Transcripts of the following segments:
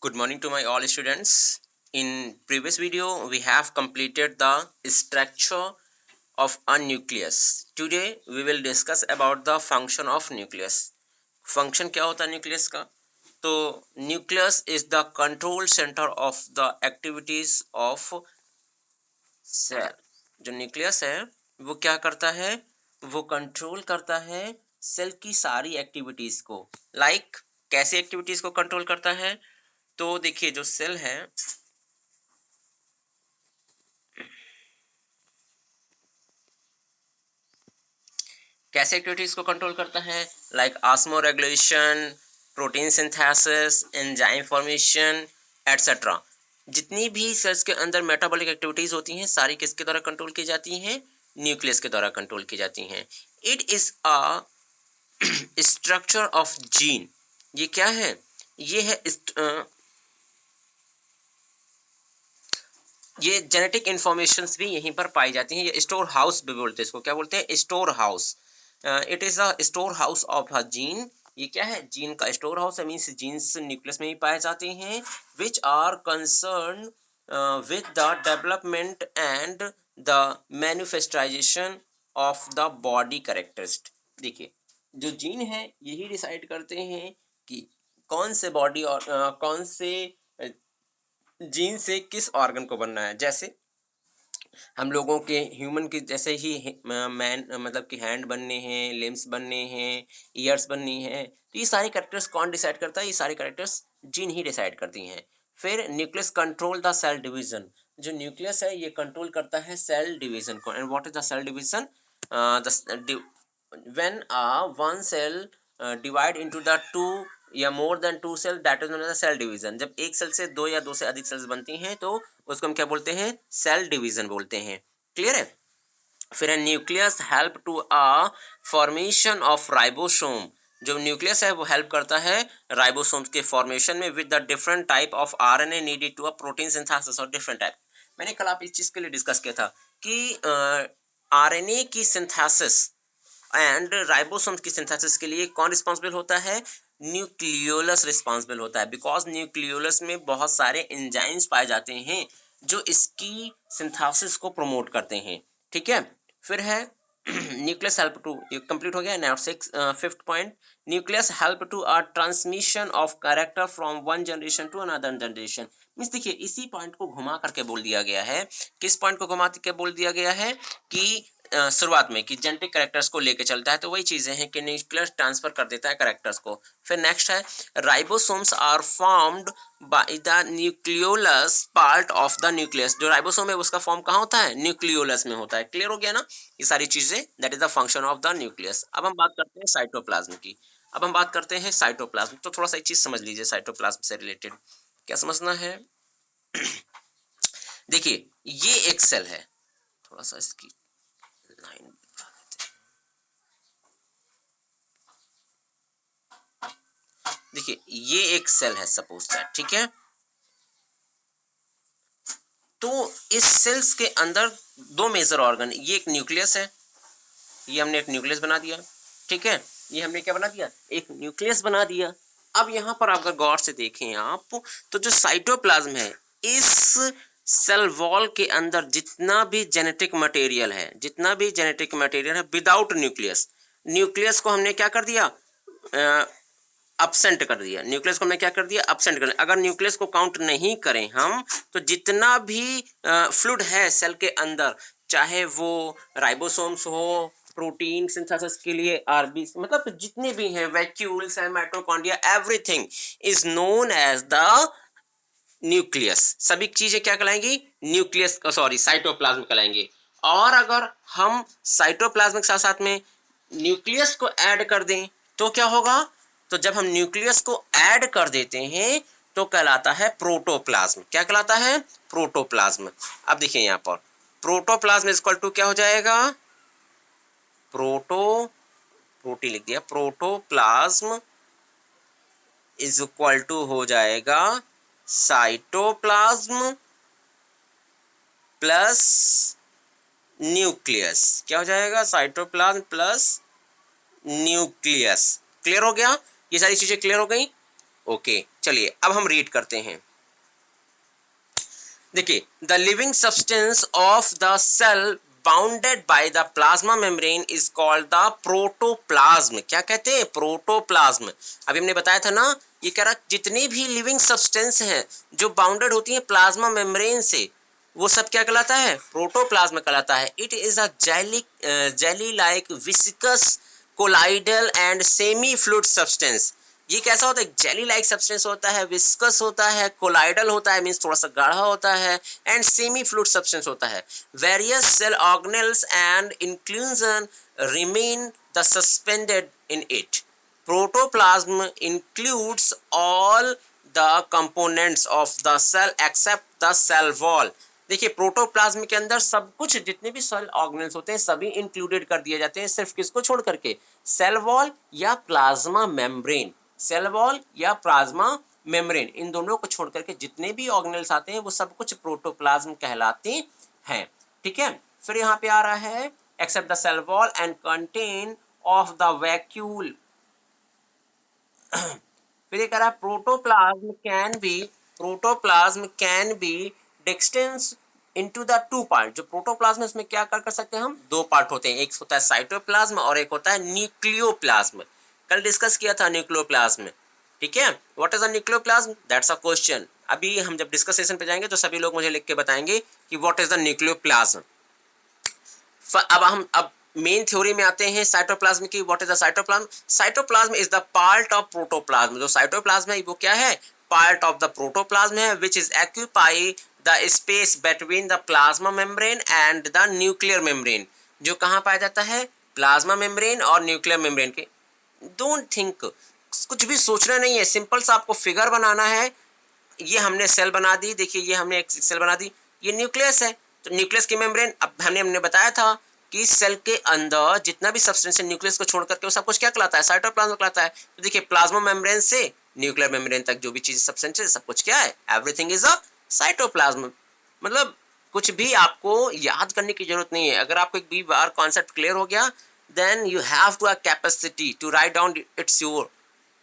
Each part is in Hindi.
Good morning to my all students. In previous video we have completed the structure of a nucleus. Today we will discuss about the function of nucleus. Function क्या होता है nucleus का? तो nucleus is the control center of the activities of cell. जो nucleus है वो क्या करता है? वो कंट्रोल करता है सेल की सारी एक्टिविटीज को. कैसे एक्टिविटीज को कंट्रोल करता है? तो देखिए जो सेल है कैसे एक्टिविटीज को कंट्रोल करता है, osmo regulation, protein synthesis, enzyme formation etcetera. जितनी भी सेल्स के अंदर मेटाबॉलिक एक्टिविटीज होती हैं सारी किसके द्वारा कंट्रोल की जाती हैं? न्यूक्लियस के द्वारा कंट्रोल की जाती हैं. It is a structure of gene. ये क्या है? ये है ये जेनेटिक इंफॉर्मेशंस भी यहीं पर पाई जाती हैं. ये स्टोर हाउस भी बोलते हैं इसको. क्या बोलते हैं? Store house. It is a store house of a gene. ये क्या है? जीन का स्टोर हाउस है. मीन्स जीन्स न्यूक्लियस में ही पाए जाते हैं which are concern with the development and the manifestation of the body characteristic. देखिए जो जीन है यही डिसाइड करते हैं कि कौन से बॉडी और कौन से जीन से किस ऑर्गन को बनना है. जैसे हम लोगों के ह्यूमन की जैसे ही मैन मतलब कि हैंड बनने हैं, लिम्स बनने हैं, ईयर्स बननी है, तो ये सारे कैरेक्टर्स कौन डिसाइड करता है? ये सारे कैरेक्टर्स जीन ही डिसाइड करती हैं. फिर nucleus control the cell division. जो न्यूक्लियस है ये कंट्रोल करता है सेल डिवीजन को. And what is the cell division? when one cell divide into the two या more than two cell that is known as cell division. जब एक सेल से दो या दो से अधिक सेल्स बनती हैं तो उसको हम क्या बोलते हैं? सेल डिवीजन बोलते हैं. क्लियर है? फिर nucleus help to a formation of ribosome. जो न्यूक्लियस है वो हेल्प करता है राइबोसोम्स के फॉर्मेशन में with the different type of RNA needed to a protein synthesis और डिफरेंट टाइप. मैंने कल आप इस चीज के लिए डिस्कस किया था कि आरएनए की सिंथेसिस एंड राइबोसोम्स की सिंथेसिस के लिए कौन रिस्पॉन्सिबल होता है? न्यूक्लियोलस रिस्पॉन्सिबल होता है. बिकॉज न्यूक्लियोलस में बहुत सारे एंजाइम्स पाए जाते हैं जो इसकी सिंथेसिस को प्रमोट करते हैं. ठीक है. फिर है न्यूक्लियस हेल्प टू. ये कंप्लीट हो गया. Now fifth point, nucleus help to a transmission of character from one generation to another generation. Means देखिए इसी पॉइंट को घुमा करके बोल दिया गया है. किस पॉइंट को घुमा करके बोल दिया गया है? कि शुरुआत में कि जेनेटिक कैरेक्टर्स को लेके चलता है. तो वही चीजें हैं कि न्यूक्लियस ट्रांसफर कर देता है कैरेक्टर्स को. फिर नेक्स्ट है ribosomes are formed by the nucleolus part of the nucleus. जो राइबोसोम है उसका फॉर्म कहाँ होता है? न्यूक्लियोलस में होता है. क्लियर हो गया ना ये सारी चीजें? That is the function of the nucleus. अब हम बात करते हैं साइटोप्लाज्म की. अब हम बात करते हैं साइटोप्लाज्म. तो थोड़ा सा एक चीज समझ लीजिए साइटोप्लाज्म से रिलेटेड. क्या समझना है? देखिए ये एक सेल है. थोड़ा सा इसकी लाइन बता देते हैं. देखिए ये एक सेल है सपोज दैट. ठीक है. तो इस सेल्स के अंदर दो मेजर ऑर्गन. ये एक न्यूक्लियस है. ये हमने एक न्यूक्लियस बना दिया. ठीक है. ये हमने क्या बना दिया? एक न्यूक्लियस बना दिया. अब यहां पर अगर गौर से देखें आप तो जो साइटोप्लाज्म है इस सेल वॉल के अंदर जितना भी जेनेटिक मटेरियल है विदाउट न्यूक्लियस. न्यूक्लियस को हमने क्या कर दिया? अपसेंट कर दिया. न्यूक्लियस को हमने क्या कर दिया? अपसेंट कर दिया. अगर न्यूक्लियस को काउंट नहीं करें हम तो जितना भी फ्लूइड है सेल के अंदर, चाहे वो राइबोसोम्स हो, प्रोटीन सिंथेसिस के लिए आरबीसी, मतलब जितने भी हैं, वैक्यूल्स हैं, mitochondria, everything is known as the nucleus. सभी चीजें क्या कहलाएंगी? न्यूक्लियस, सॉरी साइटोप्लाज्म कहलाएंगे. और अगर हम साइटोप्लाज्म के साथ साथ में न्यूक्लियस को ऐड कर दें तो क्या होगा? तो जब हम न्यूक्लियस को ऐड कर देते हैं तो कहलाता है प्रोटोप्लाज्म. क्या कहलाता है? प्रोटोप्लाज्म. अब देखिए यहां पर प्रोटोप्लाज्म इज इक्वल टू क्या हो जाएगा? प्रोटी लिख दिया. प्रोटोप्लाज्म इज इक्वल टू हो जाएगा साइटोप्लाज्म प्लस न्यूक्लियस. क्या हो जाएगा? Cytoplasm plus nucleus. क्लियर हो गया? ये सारी चीजें क्लियर हो गई? ओके, चलिए अब हम रीड करते हैं। देखिए, the living substance of the cell bounded by the plasma membrane is called the protoplasm. क्या कहते हैं? प्रोटोप्लाज्म। अभी हमने बताया था ना, ये कह रहा जितनी भी लिविंग सब्सटेंस हैं जो बाउंडेड होती हैं प्लाज्मा मेम्ब्रेन से, वो सब क्या कहलाता है? प्रोटोप्लाज्म कहलाता है। It is a jelly like viscous colloidal and semi fluid substance. ये कैसा होता है? जेली लाइक सब्सटेंस होता है, विस्कस होता है, कोलाइडल होता है, मीन्स थोड़ा सा गाढ़ा होता है, एंड सेमी फ्लूइड सब्सटेंस होता है। Various cell organelles and inclusion remain the suspended in it. Protoplasm includes all the components of the cell except the cell wall. देखिए, प्रोटोप्लाज्म के अंदर सब कुछ, जितने भी सेल ऑर्गेनेल्स होते हैं सभी इंक्लूडेड कर दिए जाते हैं, सिर्फ किसको छोड़ करके? सेल वॉल या प्लाज्मा मेम्ब्रेन। सेल वॉल या प्लाज्मा मेम्ब्रेन, इन दोनों को छोड़ करके जितने भी ऑर्गेनेल्स आते हैं वो सब कुछ प्रोटोप्लाज्म कहलाते हैं। ठीक है, फिर यहाँ पे आ रहा है except the cell wall and content of the vacuole. फिर ये कह रहा है protoplasm can be distance into the two part. जो प्रोटोप्लाज्म है उसमें क्या कर सकते हैं हम? दो पार्ट होते हैं, एक होता है साइटोप्लाज्म और एक होता है न्यूक्लियोप्लाज्म। कल डिस्कस किया था न्यूक्लियोप्लाज्म। ठीक है, what is a nucleoplasm? That's a question. अभी हम जब डिस्कस सेशन पे जाएंगे तो सभी लोग मुझे लिख के बताएंगे कि व्हाट इज द न्यूक्लियोप्लाज्म। अब मेन थ्योरी में आते हैं साइटोप्लाज्म की। What is the cytoplasm? Cytoplasm is the part of protoplasm. जो साइटोप्लाज्म है वो क्या है? पार्ट ऑफ द प्रोटोप्लाज्म है, which is occupy the space between the plasma membrane and the nuclear membrane. जो कहाँ पाया जाता है? प्लाज्मा मेम्ब्रेन और न्यूक्लियर मेम्ब्रेन के। डोंट थिंक, कुछ भी सोचना नहीं है, सिंपल सा आपको फिगर बनाना है। ये हमने सेल बना दी, देखिए ये हमने एक सेल बना दी, ये न्यूक्लियस है। तो न्यूक्लियस की मेम्ब्रेन, अब हमने बताया था कि सेल के अंदर जितना भी सब्सटेंस है न्यूक्लियस को छोड़ करके वो सब कुछ क्या कहलाता है? साइटोप्लाज्म कहलाता है। तो देखिए, प्लाज्मा मेम्ब्रेन से न्यूक्लियर मेम्ब्रेन तक जो भी चीज सब्सटेंस है सब कुछ क्या है? Everything is a cytoplasm. मतलब कुछ भी आपको याद करने की जरूरत नहीं है। अगर आपको एक भी बार कॉन्सेप्ट क्लियर हो गया, then you have to capacity to write down it's your.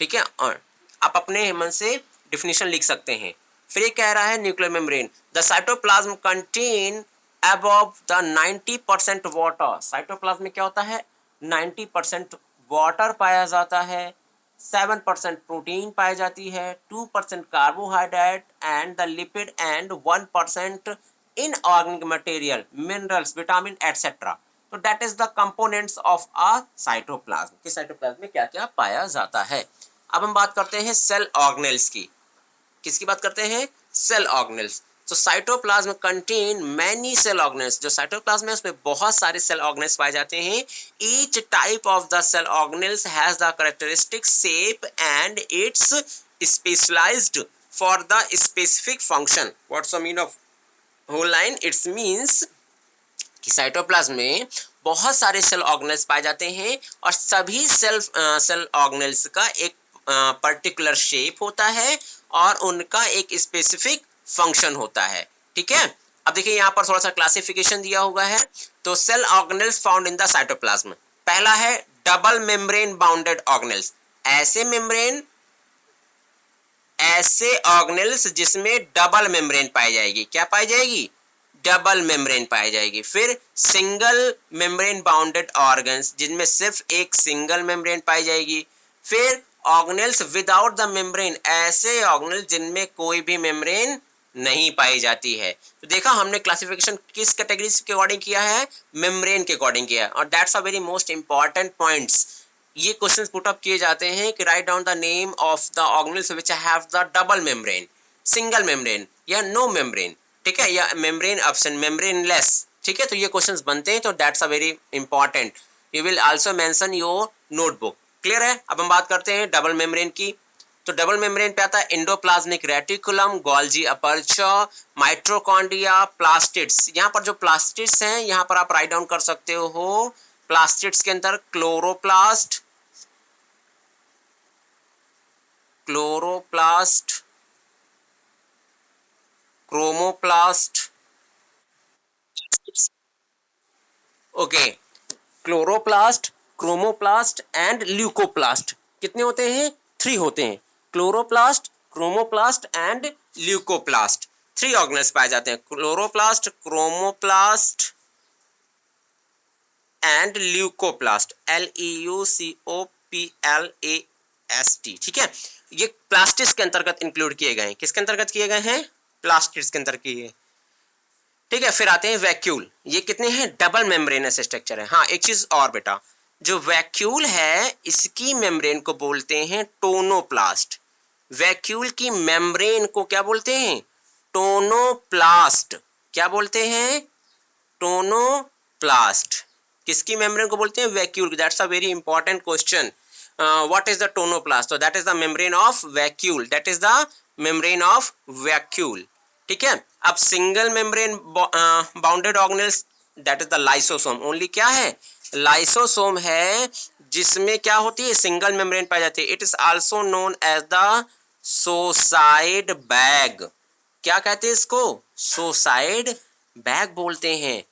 ठीक है, और आप अपने मन से डिफिनेशन लिख सकते हैं। फिर ये कह रहा है nuclear membrane, the cytoplasm contain above the 90% water. Cytoplasm में क्या होता है? 90% वाटर पाया जाता है, 7% प्रोटीन पाई जाती है, 2% carbohydrate and the lipid and 1% inorganic material, minerals, vitamin etcetera. तो that is the components of a cytoplasm. कि साइटोप्लाज्म में क्या क्या पाया जाता है। अब हम बात करते हैं सेल ऑर्गेनेल्स की। किसकी बात करते हैं? Cell organelles. तो cytoplasm contain many cell organelles. जो साइटोप्लाज्म है उसमें बहुत सारे सेल ऑर्गेनेल्स पाए जाते हैं। Each type of the cell organelles has the characteristic shape and it's specialized for the specific function. What's the mean of whole line? It's means कि साइटोप्लाज्म में बहुत सारे सेल ऑर्गेनेल्स पाए जाते हैं और सभी सेल ऑर्गेनेल्स का एक पर्टिकुलर शेप होता है और उनका एक स्पेसिफिक फंक्शन होता है। ठीक है, अब देखिए यहाँ पर थोड़ा सा क्लासिफिकेशन दिया हुआ है। तो cell organelles found in the cytoplasm, पहला है डबल मेम्ब्रेन बाउंडेड ऑर्गेनेल्स। ऐसे ऑर्गेनेल्स जिसमें डबल मेम्ब्रेन पाई जाएगी। क्या पाई जाएगी? डबल मेम्ब्रेन पाई जाएगी। फिर सिंगल मेम्ब्रेन बाउंडेड ऑर्गन्स, जिनमें सिर्फ एक सिंगल मेम्ब्रेन पाई जाएगी। फिर ऑर्गेनेल्स विदाउट द मेम्ब्रेन, ऐसे ऑर्गेनेल जिनमें कोई भी मेम्ब्रेन नहीं पाई जाती है। तो देखा हमने क्लासिफिकेशन किस कैटेगरी के अकॉर्डिंग किया है? मेम्ब्रेन के अकॉर्डिंग किया है। और that's a very most important points. ये क्वेश्चन पुटअप किए जाते हैं कि write down the name of the organelles which have the double membrane, single membrane या नो मेम्ब्रेन। ठीक है, या मेम्ब्रेन ऑप्शन मेम्ब्रेनलेस। ठीक है, तो ये क्वेश्चंस बनते हैं, तो that's a very important. You will also mention your notebook. Clear है? अब हम बात करते हैं डबल मेम्ब्रेन की। तो डबल मेम्ब्रेन पे आता है endoplasmic reticulum, Golgi aperture, mitochondria, plastids. यहाँ पर जो प्लास्टिड्स हैं यहाँ पर आप राइट डाउन कर सकते हो। प्लास्टिड्स के अंदर chloroplast, chromoplast. Okay, chloroplast, chromoplast and leucoplast. कितने होते हैं? 3 होते हैं। Chloroplast, chromoplast and leucoplast. 3 organelles पाए जाते हैं, chloroplast, chromoplast and leucoplast, LEUCOPLAST। ठीक है, ये प्लास्टिड्स के अंतर्गत इंक्लूड किए गए हैं। किसके अंतर्गत किए गए हैं? प्लास्टिड्स के अंतर किए। ठीक है, फिर आते हैं वैक्यूल। ये कितने हैं? डबल मेम्ब्रेनस स्ट्रक्चर है। हाँ, एक चीज और बेटा, जो वैक्यूल है इसकी मेम्ब्रेन को बोलते हैं टोनोप्लास्ट। वैक्यूल की मेम्ब्रेन को क्या बोलते हैं? टोनोप्लास्ट। क्या बोलते हैं? टोनोप्लास्ट। किसकी मेम्ब्रेन को बोलते हैं? Vacuole. That's a very important question. What is the tonoplast? तो that is the membrane of vacuole, that is the membrane of vacuole. ठीक है, अब single membrane bounded organelles, that is the lysosome. Only क्या है? लाइसोसोम है, जिसमें क्या होती है? सिंगल मेम्ब्रेन पाई जाती है। It is also known as the suicide bag. क्या कहते हैं इसको? सोसाइड बैग बोलते हैं,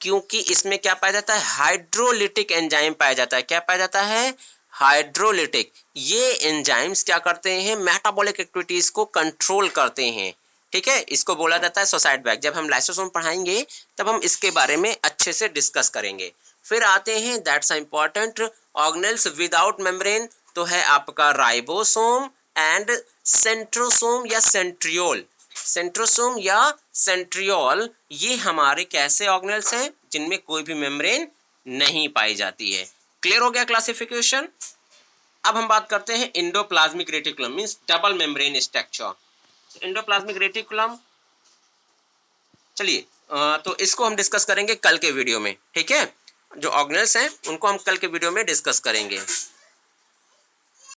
क्योंकि इसमें क्या पाया जाता है? हाइड्रोलिटिक एंजाइम पाया जाता है। क्या पाया जाता है? हाइड्रोलिटिक। ये एंजाइम्स क्या करते हैं? मेटाबॉलिक एक्टिविटीज को कंट्रोल करते हैं। ठीक है, इसको बोला जाता है सोसाइड बैग। जब हम लाइसोसोम पढ़ाएंगे तब हम इसके बारे में अच्छे से डिस्कस करेंगे। फिर आते हैं that's important organelles without membrane, तो है आपका राइबोसोम एंड सेंट्रोसोम या सेंट्रियोल। सेंट्रोसोम या सेंट्रियोल, ये हमारे कैसे ऑर्गेनेल्स हैं? जिनमें कोई भी मेम्ब्रेन नहीं पाई जाती है। क्लियर हो गया क्लासिफिकेशन? अब हम बात करते हैं endoplasmic reticulum, means double membrane structure. Endoplasmic reticulum, चलिए तो इसको हम डिस्कस करेंगे कल के वीडियो में। ठीक है, जो ऑर्गेनेल्स हैं उनको हम कल के वीडियो में डिस्कस करेंगे।